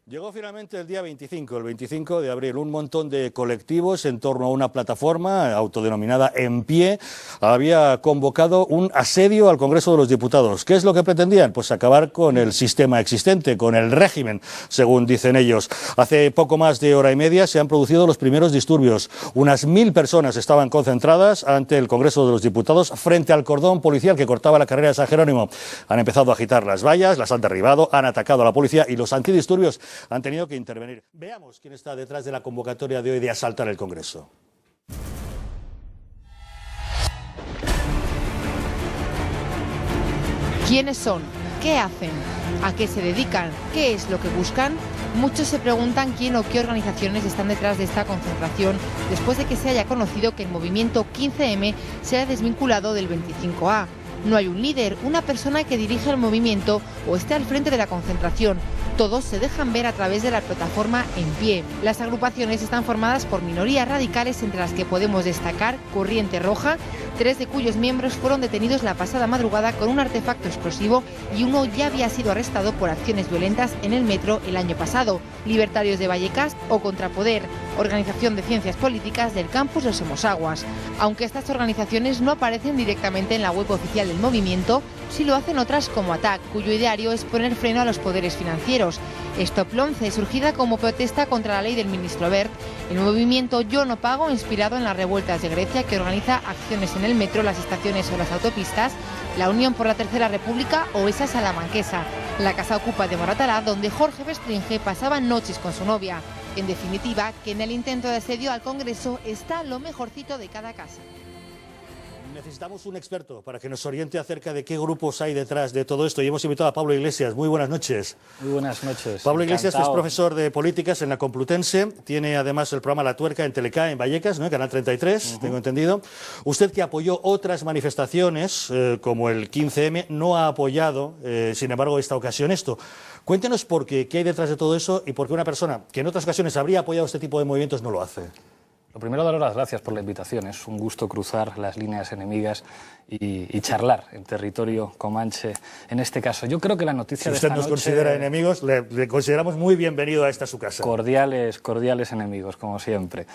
Llegó finalmente el día 25, el 25 de abril. Un montón de colectivos en torno a una plataforma autodenominada En Pie había convocado un asedio al Congreso de los Diputados. ¿Qué es lo que pretendían? Pues acabar con el sistema existente, con el régimen, según dicen ellos. Hace poco más de hora y media se han producido los primeros disturbios. Unas 1000 personas estaban concentradas ante el Congreso de los Diputados frente al cordón policial que cortaba la carrera de San Jerónimo. Han empezado a agitar las vallas, las han derribado, han atacado a la policía y los antidisturbios han tenido que intervenir. Veamos quién está detrás de la convocatoria de hoy de asaltar el Congreso. ¿Quiénes son? ¿Qué hacen? ¿A qué se dedican? ¿Qué es lo que buscan? Muchos se preguntan quién o qué organizaciones están detrás de esta concentración después de que se haya conocido que el movimiento 15M se ha desvinculado del 25A. No hay un líder, una persona que dirige el movimiento o esté al frente de la concentración. Todos se dejan ver a través de la plataforma En Pie. Las agrupaciones están formadas por minorías radicales, entre las que podemos destacar Corriente Roja, 3 de cuyos miembros fueron detenidos la pasada madrugada con un artefacto explosivo y uno ya había sido arrestado por acciones violentas en el metro el año pasado. Libertarios de Vallecas o Contrapoder, organización de ciencias políticas del campus de Somosaguas. Aunque estas organizaciones no aparecen directamente en la web oficial del movimiento, sí lo hacen otras como ATAC, cuyo ideario es poner freno a los poderes financieros. Stop Lonce, surgida como protesta contra la ley del ministro Wert. El movimiento Yo no pago, inspirado en las revueltas de Grecia, que organiza acciones en el metro, las estaciones o las autopistas. La Unión por la Tercera República o esa salamanquesa. La Casa Ocupa de Moratalá, donde Jorge Bestringe pasaba noches con su novia. En definitiva, que en el intento de asedio al Congreso está lo mejorcito de cada casa. Necesitamos un experto para que nos oriente acerca de qué grupos hay detrás de todo esto y hemos invitado a Pablo Iglesias. Muy buenas noches. Muy buenas noches. Pablo Iglesias Encantado. es profesor de políticas en la Complutense, tiene además el programa La Tuerca en Telecá, en Vallecas, ¿no? Canal 33, tengo entendido. Usted, que apoyó otras manifestaciones como el 15M, no ha apoyado, sin embargo, esta ocasión esto. Cuéntenos por qué hay detrás de todo eso y por qué una persona que en otras ocasiones habría apoyado este tipo de movimientos no lo hace. Lo primero, daros las gracias por la invitación. Es un gusto cruzar las líneas enemigas y charlar en territorio comanche en este caso. Yo creo que la noticia de esta noche... Si usted nos considera enemigos, le consideramos muy bienvenido a esta su casa. Cordiales enemigos, como siempre.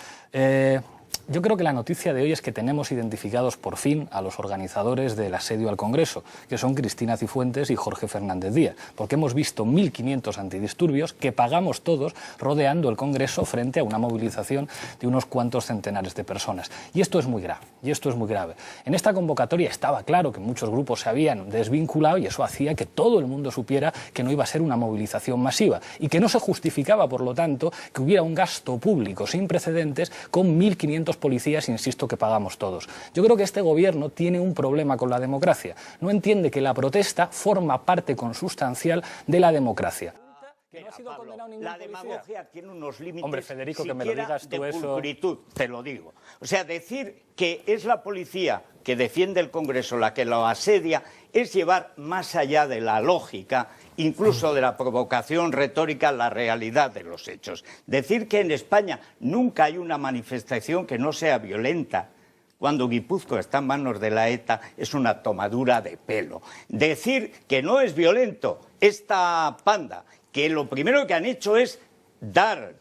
Yo creo que la noticia de hoy es que tenemos identificados por fin a los organizadores del asedio al Congreso, que son Cristina Cifuentes y Jorge Fernández Díaz, porque hemos visto 1.500 antidisturbios que pagamos todos rodeando el Congreso frente a una movilización de unos cuantos centenares de personas. Y esto es muy grave, En esta convocatoria estaba claro que muchos grupos se habían desvinculado y eso hacía que todo el mundo supiera que no iba a ser una movilización masiva y que no se justificaba, por lo tanto, que hubiera un gasto público sin precedentes con 1.500 policías, insisto, que pagamos todos. Yo creo que este gobierno tiene un problema con la democracia. No entiende que la protesta forma parte consustancial de la democracia. Que no ha sido condenado ningún policía. Demagogia tiene unos límites. Hombre, Federico, que me lo digas tú eso... pulcritud, te lo digo. O sea, decir que es la policía que defiende el Congreso la que lo asedia es llevar más allá de la lógica, incluso de la provocación retórica, la realidad de los hechos. Decir que en España nunca hay una manifestación que no sea violenta, cuando Guipúzcoa está en manos de la ETA, es una tomadura de pelo. Decir que no es violento esta panda, que lo primero que han hecho es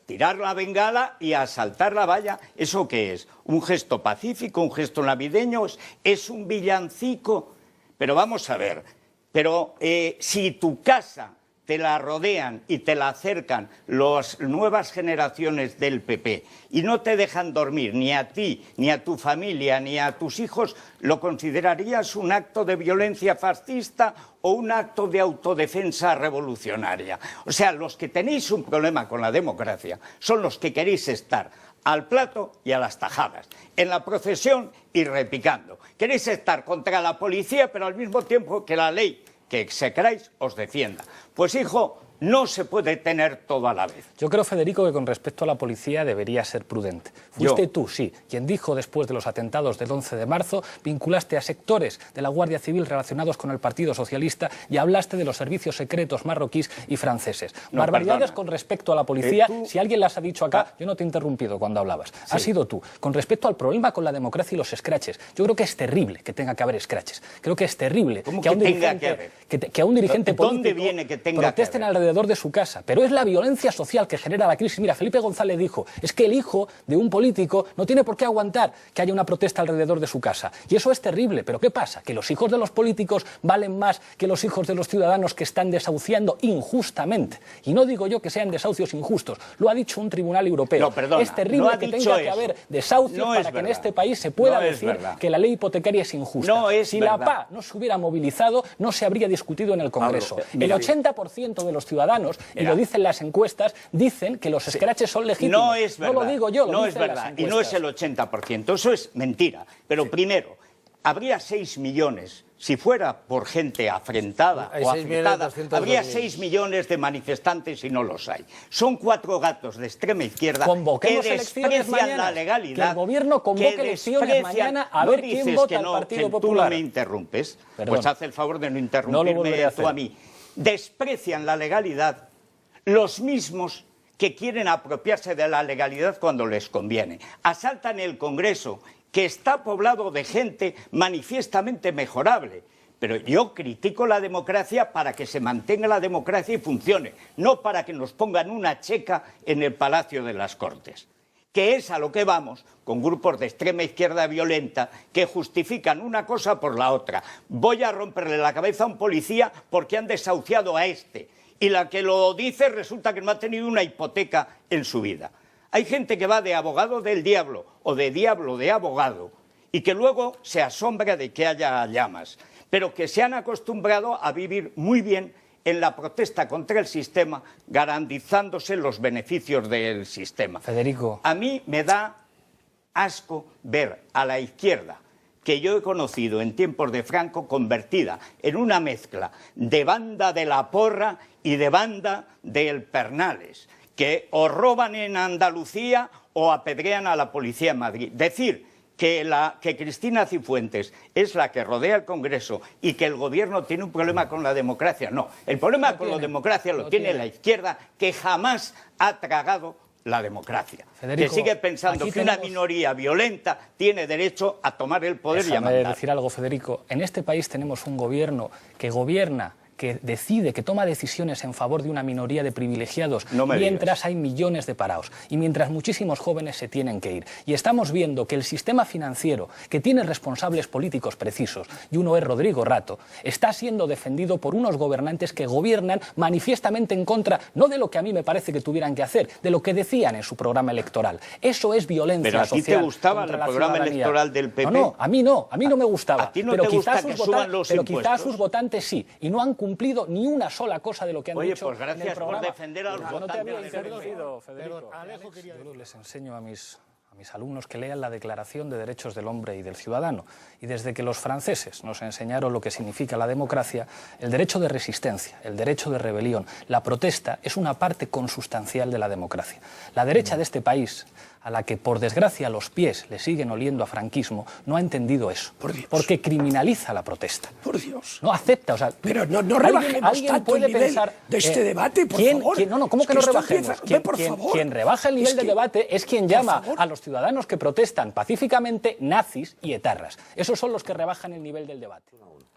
tirar la bengala y asaltar la valla, ¿eso qué es? ¿Un gesto pacífico, un gesto navideño? ¿Es un villancico? Pero vamos a ver, si tu casa te la rodean y te la acercan las nuevas generaciones del PP y no te dejan dormir ni a ti, ni a tu familia, ni a tus hijos, ¿lo considerarías un acto de violencia fascista o un acto de autodefensa revolucionaria? O sea, los que tenéis un problema con la democracia son los que queréis estar al plato y a las tajadas, en la procesión y repicando. Queréis estar contra la policía, pero al mismo tiempo que la ley que execráis os defienda. Pues hijo, no se puede tener todo a la vez. Yo creo, Federico, que con respecto a la policía debería ser prudente. Fuiste tú, sí, quien dijo después de los atentados del 11 de marzo, vinculaste a sectores de la Guardia Civil relacionados con el Partido Socialista y hablaste de los servicios secretos marroquíes y franceses. No, barbaridades perdona. Con respecto a la policía, si alguien las ha dicho acá, yo no te he interrumpido cuando hablabas. Sí. Has sido tú. Con respecto al problema con la democracia y los scratches, yo creo que es terrible que tenga que haber scratches. Creo que es terrible ¿Cómo que a un que tenga dirigente, que a un dirigente ¿Dónde político viene que tenga protesten que ver? alrededor de su casa, pero es la violencia social que genera la crisis. Mira, Felipe González dijo, es que el hijo de un político no tiene por qué aguantar que haya una protesta alrededor de su casa. Y eso es terrible, pero ¿qué pasa? ¿Que los hijos de los políticos valen más que los hijos de los ciudadanos que están desahuciando injustamente? Y no digo yo que sean desahucios injustos, lo ha dicho un tribunal europeo. No, perdona, es terrible que tenga que haber desahucios para que en este país se pueda decir que la ley hipotecaria es injusta. Si la PA no se hubiera movilizado, no se habría discutido en el Congreso. El 80% de los ciudadanos, y lo dicen las encuestas, dicen que los escraches son legítimos. No es verdad. No lo digo yo, lo no dicen es verdad. las Y no es encuestas. el 80%. Eso es mentira. Pero primero, habría 6 millones, si fuera por gente afrentada Hay o 6 afectada, 602.000. habría 6 millones de manifestantes y no los hay. Son 4 gatos de extrema izquierda Convoquemos que elecciones desprecian mañana. la legalidad. Que el gobierno convoque que elecciones desprecian- mañana a no ver quién dices vota que al no, Partido que Popular. Tú no me interrumpes. Perdón. Pues haz el favor de no No lo interrumpirme volveré a hacer. tú a mí. Desprecian la legalidad los mismos que quieren apropiarse de la legalidad cuando les conviene. Asaltan el Congreso, que está poblado de gente manifiestamente mejorable. Pero yo critico la democracia para que se mantenga la democracia y funcione, no para que nos pongan una checa en el Palacio de las Cortes. Que es a lo que vamos con grupos de extrema izquierda violenta que justifican una cosa por la otra. Voy a romperle la cabeza a un policía porque han desahuciado a este. Y la que lo dice resulta que no ha tenido una hipoteca en su vida. Hay gente que va de abogado del diablo o de diablo de abogado y que luego se asombra de que haya llamas, pero que se han acostumbrado a vivir muy bien en la protesta contra el sistema, garantizándose los beneficios del sistema. Federico. A mí me da asco ver a la izquierda, que yo he conocido en tiempos de Franco, convertida en una mezcla de banda de la porra y de banda del Pernales, que o roban en Andalucía o apedrean a la policía en Madrid. Decir que Cristina Cifuentes es la que rodea el Congreso y que el gobierno tiene un problema con la democracia, no. El problema con la democracia lo tiene la izquierda, que jamás ha tragado la democracia. Federico, que sigue pensando aquí que una tenemos- minoría violenta tiene derecho a tomar el poder y a Déjame mandar. decir algo, Federico. En este país tenemos un gobierno que gobierna, que decide, que toma decisiones en favor de una minoría de privilegiados, No me mientras digas. hay millones de parados y mientras muchísimos jóvenes se tienen que ir. Y estamos viendo que el sistema financiero, que tiene responsables políticos precisos, y uno es Rodrigo Rato, está siendo defendido por unos gobernantes que gobiernan manifiestamente en contra, no de lo que a mí me parece que tuvieran que hacer, de lo que decían en su programa electoral. Eso es violencia Pero a ti te social gustaba contra el la programa ciudadanía. electoral del PP. No, a mí no me gustaba. ¿A ti no pero te quizás gusta que sus suban los pero quizás impuestos? sus votantes sí, y no han cumplido ni una sola cosa de lo que han Oye, dicho pues en el gracias por programa. defender a los No te votantes había del interrumpido, Federico. Yo les enseño a mis alumnos que lean la Declaración de Derechos del Hombre y del Ciudadano. Y desde que los franceses nos enseñaron lo que significa la democracia, el derecho de resistencia, el derecho de rebelión, la protesta es una parte consustancial de la democracia. La derecha de este país, a la que por desgracia los pies le siguen oliendo a franquismo, no ha entendido eso. Por Dios. Porque criminaliza la protesta. Por Dios. No acepta, o sea... Pero no rebajemos tanto el nivel de este debate, por favor. ¿Cómo Es que que no esto rebajemos? empieza- por favor. Quien rebaja el nivel Es de que, debate es quien por llama favor. a los ciudadanos que protestan pacíficamente nazis y etarras. Esos son los que rebajan el nivel del debate.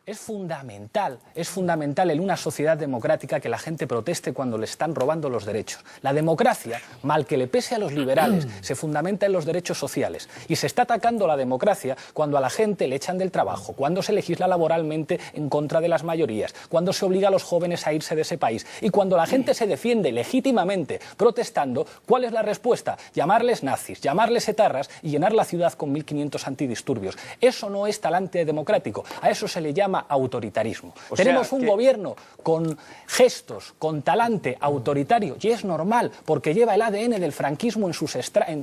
Es fundamental en una sociedad democrática que la gente proteste cuando le están robando los derechos. La democracia, mal que le pese a los liberales, se fundamenta en los derechos sociales. Y se está atacando la democracia cuando a la gente le echan del trabajo, cuando se legisla laboralmente en contra de las mayorías, cuando se obliga a los jóvenes a irse de ese país y cuando la gente se defiende legítimamente protestando. ¿Cuál es la respuesta? Llamarles nazis, llamarles etarras y llenar la ciudad con 1.500 antidisturbios. Eso no es talante democrático. A eso se le llama autoritarismo. O Tenemos sea, un que- gobierno con gestos, con talante autoritario, y es normal, porque lleva el ADN del franquismo en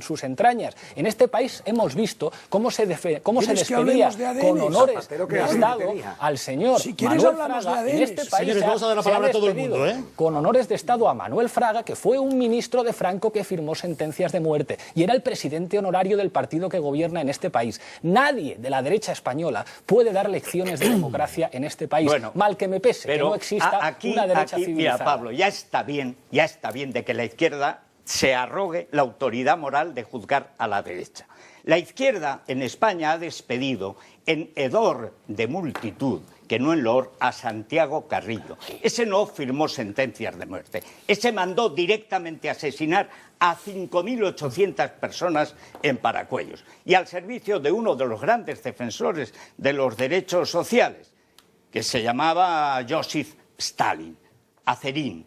sus entrañas. En este país hemos visto cómo se ¿Quieres que despedía hablemos de ADN? con honores Zapatero, que de ADN Estado tenía. al señor Si quieres Manuel hablamos Fraga. de En este ADN. país Señores, vamos a dar la se ha palabra a todo el despedido mundo, ¿eh? con honores de Estado a Manuel Fraga, que fue un ministro de Franco que firmó sentencias de muerte y era el presidente honorario del partido que gobierna en este país. Nadie de la derecha española puede dar lecciones de democracia en este país. Bueno, mal que me pese, que pero no exista aquí, una derecha civilizada. mira, Pablo, ya está bien de que la izquierda se arrogue la autoridad moral de juzgar a la derecha. La izquierda en España ha despedido en hedor de multitud que no en loor a Santiago Carrillo. Ese no firmó sentencias de muerte. Ese mandó directamente asesinar a 5.800 personas en Paracuellos y al servicio de uno de los grandes defensores de los derechos sociales, que se llamaba Joseph Stalin, Azerín.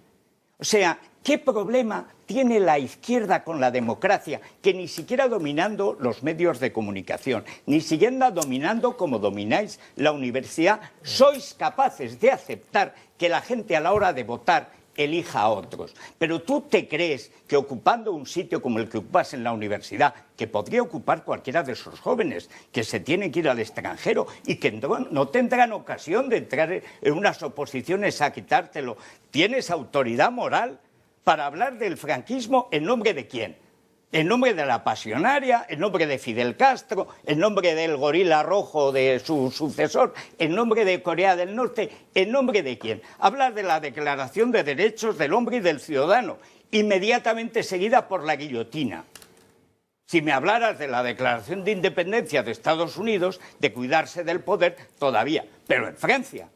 O sea, ¿qué problema tiene la izquierda con la democracia que ni siquiera dominando los medios de comunicación, ni siquiera dominando como domináis la universidad, sois capaces de aceptar que la gente a la hora de votar elija a otros? Pero tú te crees que ocupando un sitio como el que ocupas en la universidad, que podría ocupar cualquiera de esos jóvenes que se tienen que ir al extranjero y que no tendrán ocasión de entrar en unas oposiciones a quitártelo, ¿tienes autoridad moral para hablar del franquismo en nombre de quién? ¿En nombre de la pasionaria? ¿En nombre de Fidel Castro? ¿En nombre del gorila rojo de su sucesor? ¿En nombre de Corea del Norte? ¿En nombre de quién? Hablar de la Declaración de Derechos del Hombre y del Ciudadano, inmediatamente seguida por la guillotina. Si me hablaras de la Declaración de Independencia de Estados Unidos, de cuidarse del poder, todavía. Pero en Francia,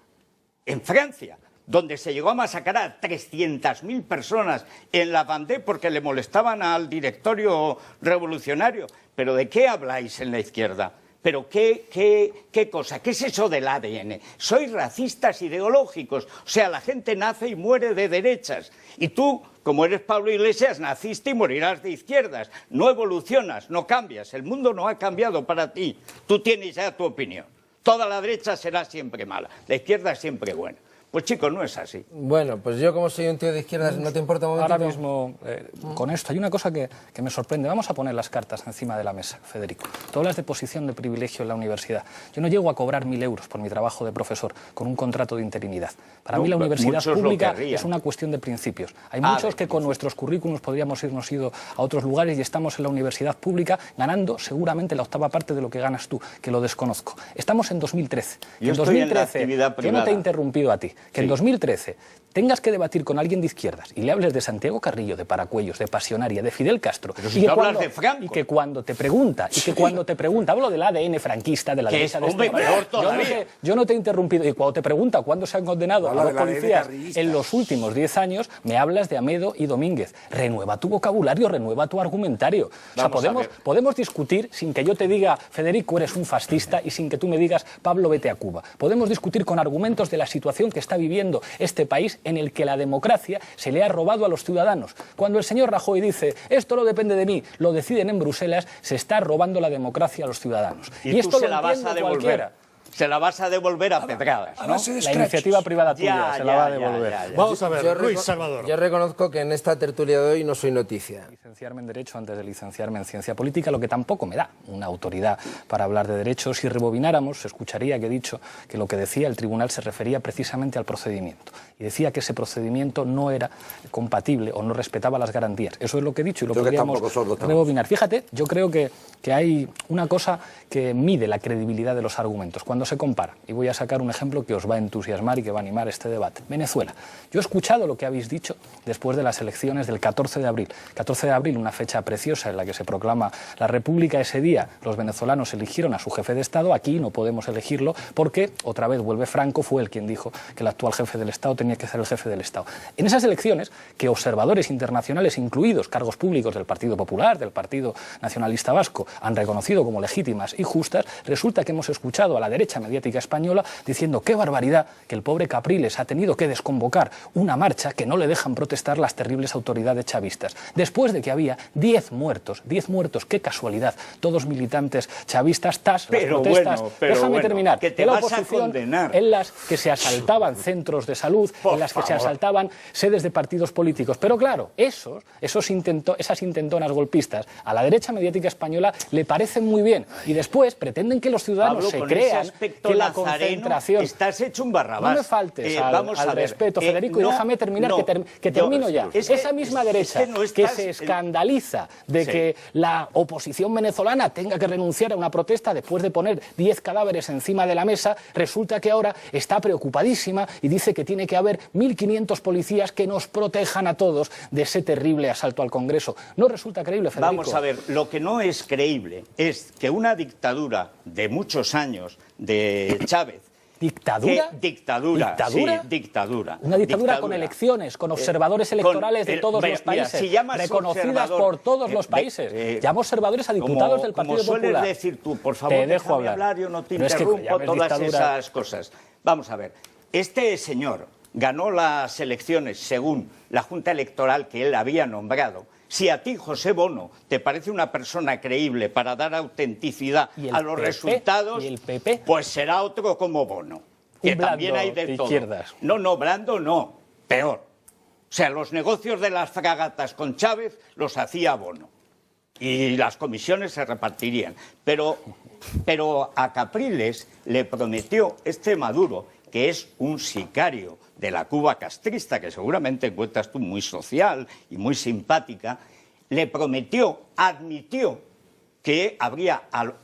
donde se llegó a masacrar a 300.000 personas en la Vendée porque le molestaban al directorio revolucionario. ¿Pero de qué habláis en la izquierda? ¿Pero qué cosa? ¿Qué es eso del ADN? Sois racistas ideológicos. O sea, la gente nace y muere de derechas. Y tú, como eres Pablo Iglesias, naciste y morirás de izquierdas. No evolucionas, no cambias. El mundo no ha cambiado para ti. Tú tienes ya tu opinión. Toda la derecha será siempre mala. La izquierda es siempre buena. Pues chicos, no es así. Bueno, pues yo como soy un tío de izquierdas, ¿no te importa un momentito? Ahora mismo, con esto, hay una cosa que me sorprende. Vamos a poner las cartas encima de la mesa, Federico. Tú hablas de posición de privilegio en la universidad. Yo no llego a cobrar 1.000 euros por mi trabajo de profesor con un contrato de interinidad. Para mí la universidad pública es una cuestión de principios. Hay muchos que con nuestros currículums podríamos irnos ido a otros lugares y estamos en la universidad pública ganando seguramente la octava parte de lo que ganas tú, que lo desconozco. Estamos en 2013. Yo estoy en la actividad privada. Yo no te he interrumpido a ti. Que en 2013 tengas que debatir con alguien de izquierdas y le hables de Santiago Carrillo, de Paracuellos, de Pasionaria, de Fidel Castro, y que cuando te pregunta, hablo del ADN franquista, de la derecha de yo no te he interrumpido, y cuando te pregunta cuándo se han condenado a los policías en los últimos 10 años, me hablas de Amedo y Domínguez. Renueva tu vocabulario, renueva tu argumentario. O sea, podemos discutir sin que yo te diga, Federico, eres un fascista, y sin que tú me digas, Pablo, vete a Cuba. Podemos discutir con argumentos de la situación que está viviendo este país en el que la democracia se le ha robado a los ciudadanos. Cuando el señor Rajoy dice, esto no depende de mí, lo deciden en Bruselas, se está robando la democracia a los ciudadanos. Y esto se la vas a devolver. Se la vas a devolver a pedradas, ¿no? La iniciativa privada tuya se la va a devolver. Vamos a ver, Luis Salvador. Yo reconozco que en esta tertulia de hoy no soy noticia. Licenciarme en Derecho antes de licenciarme en Ciencia Política, lo que tampoco me da una autoridad para hablar de derecho. Si rebobináramos, se escucharía que he dicho que lo que decía el tribunal se refería precisamente al procedimiento. Y decía que ese procedimiento no era compatible o no respetaba las garantías. Eso es lo que he dicho y lo podríamos rebobinar. Fíjate, yo creo que hay una cosa que mide la credibilidad de los argumentos. Cuando se compara, y voy a sacar un ejemplo que os va a entusiasmar y que va a animar este debate. Venezuela. Yo he escuchado lo que habéis dicho después de las elecciones del 14 de abril. 14 de abril, una fecha preciosa en la que se proclama la República. Ese día los venezolanos eligieron a su jefe de Estado. Aquí no podemos elegirlo porque, otra vez vuelve Franco, fue él quien dijo que el actual jefe del Estado tenía que ser el jefe del Estado. En esas elecciones, que observadores internacionales, incluidos cargos públicos del Partido Popular, del Partido Nacionalista Vasco, han reconocido como legítimas y justas, resulta que hemos escuchado a la derecha mediática española diciendo qué barbaridad que el pobre Capriles ha tenido que desconvocar una marcha que no le dejan protestar las terribles autoridades chavistas. Después de que había 10 muertos, qué casualidad, todos militantes chavistas, las protestas, déjame terminar, que te de la vas oposición, a condenar. en las que se asaltaban centros de salud, en las que se asaltaban sedes de partidos políticos. Pero claro, esas intentonas golpistas a la derecha mediática española le parecen muy bien y después pretenden que los ciudadanos se crean que la concentración... Estás hecho un barrabás. No me faltes al respeto, Federico, y déjame terminar, que termino ya. Esa misma derecha que se escandaliza de que la oposición venezolana tenga que renunciar a una protesta después de poner 10 cadáveres encima de la mesa, resulta que ahora está preocupadísima y dice que tiene que haber 1.500 policías que nos protejan a todos de ese terrible asalto al Congreso. ¿No resulta creíble, Federico? Vamos a ver, lo que no es creíble es que una dictadura de muchos años de Chávez ¿Dictadura? Dictadura. ¿Dictadura? Sí, dictadura. Una dictadura con elecciones, con observadores electorales de todos los países, reconocidas por todos los países. Llama observadores a diputados del Partido Popular. Como sueles decir tú, por favor, te dejo hablar. Hablar, yo no te interrumpo, todas esas cosas. Vamos a ver, este señor ganó las elecciones según la Junta Electoral que él había nombrado. Si a ti, José Bono, te parece una persona creíble para dar autenticidad a los resultados, ¿y el PP? Pues será otro como Bono, que también hay de todo. Izquierdas. No, Brando no, peor. O sea, los negocios de las fragatas con Chávez los hacía Bono y las comisiones se repartirían. Pero a Capriles le prometió este Maduro, que es un sicario de la Cuba castrista, que seguramente encuentras tú muy social y muy simpática, le prometió, admitió que habría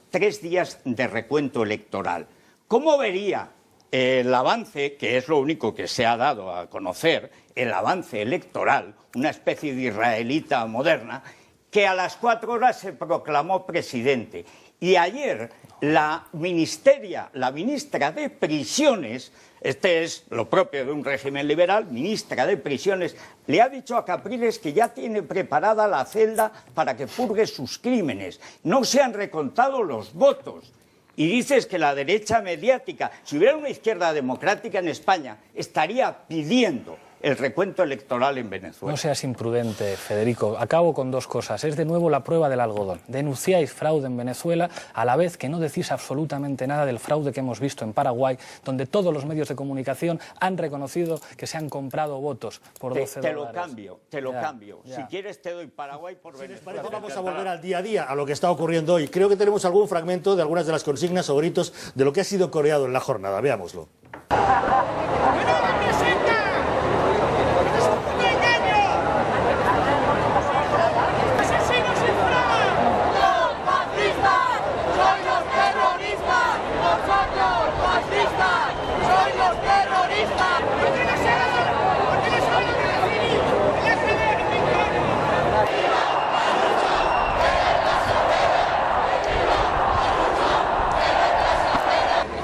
3 días de recuento electoral. ¿Cómo vería el avance, que es lo único que se ha dado a conocer, el avance electoral, una especie de israelita moderna, que a las 4 horas se proclamó presidente? Y ayer la ministra de Prisiones, este es lo propio de un régimen liberal, ministra de Prisiones, le ha dicho a Capriles que ya tiene preparada la celda para que purgue sus crímenes. No se han recontado los votos. Y dices que la derecha mediática, si hubiera una izquierda democrática en España, estaría pidiendo el recuento electoral en Venezuela. No seas imprudente, Federico. Acabo con 2 cosas. Es de nuevo la prueba del algodón. Denunciáis fraude en Venezuela a la vez que no decís absolutamente nada del fraude que hemos visto en Paraguay, donde todos los medios de comunicación han reconocido que se han comprado votos por $12. Te lo cambio. Ya. Si quieres te doy Paraguay por Venezuela. Parece, vamos a volver al día a día, a lo que está ocurriendo hoy. Creo que tenemos algún fragmento de algunas de las consignas o gritos de lo que ha sido coreado en la jornada. Veámoslo.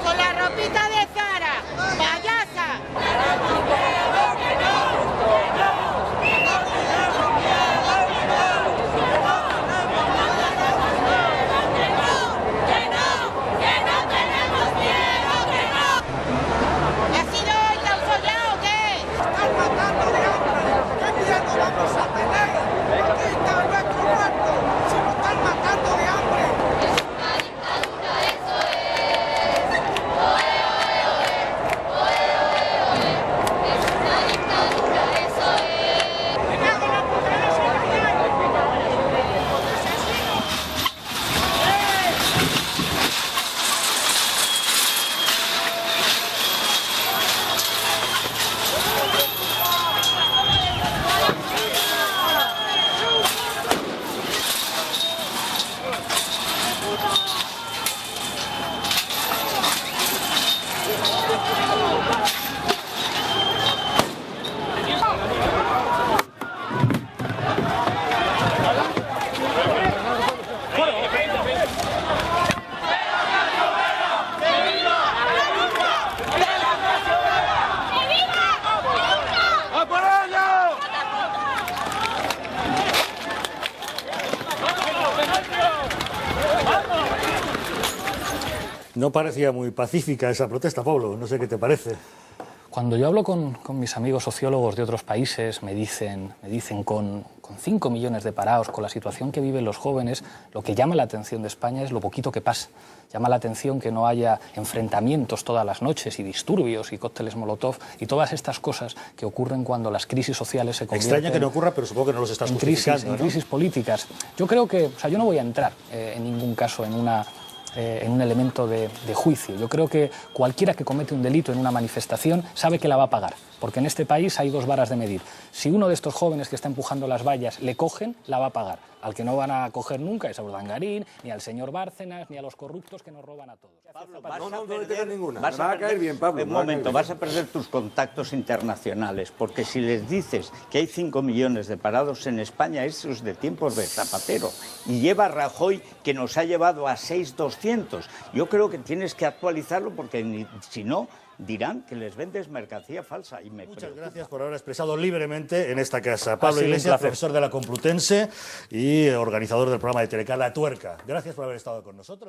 Con la ropita de Zara, payasa. ¿Ha sido hoy tan follado o qué? ¡Están matando de hambre! ¿Qué miedo vamos a tener? Aquí está nuestro muerto. ¡Se nos están matando de hambre! Es una dictadura, eso es. Oe, oe, oe. Oe, oe, oe. Es una dictadura, eso es. ¡Me cago en la puta de la sociedad! No parecía muy pacífica esa protesta, Pablo. No sé qué te parece. Cuando yo hablo con mis amigos sociólogos de otros países, me dicen con 5 millones de parados, con la situación que viven los jóvenes, lo que llama la atención de España es lo poquito que pasa. Llama la atención que no haya enfrentamientos todas las noches y disturbios y cócteles molotov y todas estas cosas que ocurren cuando las crisis sociales se convierten... Extraña que no ocurra, pero supongo que no los estás justificando, en crisis políticas. Yo creo que, o sea, yo no voy a entrar en ningún caso en un elemento de juicio. Yo creo que cualquiera que comete un delito en una manifestación sabe que la va a pagar, porque en este país hay 2 varas de medir. Si uno de estos jóvenes que está empujando las vallas le cogen, la va a pagar. Al que no van a coger nunca es a Urdangarín, ni al señor Bárcenas, ni a los corruptos que nos roban a todos. Pablo, No le tengas ninguna. Vas Me va a caer bien, Pablo. Un momento, vas a perder tus contactos internacionales, porque si les dices que hay 5 millones de parados en España, eso es de tiempos de Zapatero. Y lleva Rajoy, que nos ha llevado a 6.200. Yo creo que tienes que actualizarlo, porque si no, dirán que les vendes mercancía falsa. Y Muchas gracias por haber expresado libremente en esta casa. Pablo Iglesias, profesor de la Complutense y organizador del programa de Telecar La Tuerca. Gracias por haber estado con nosotros.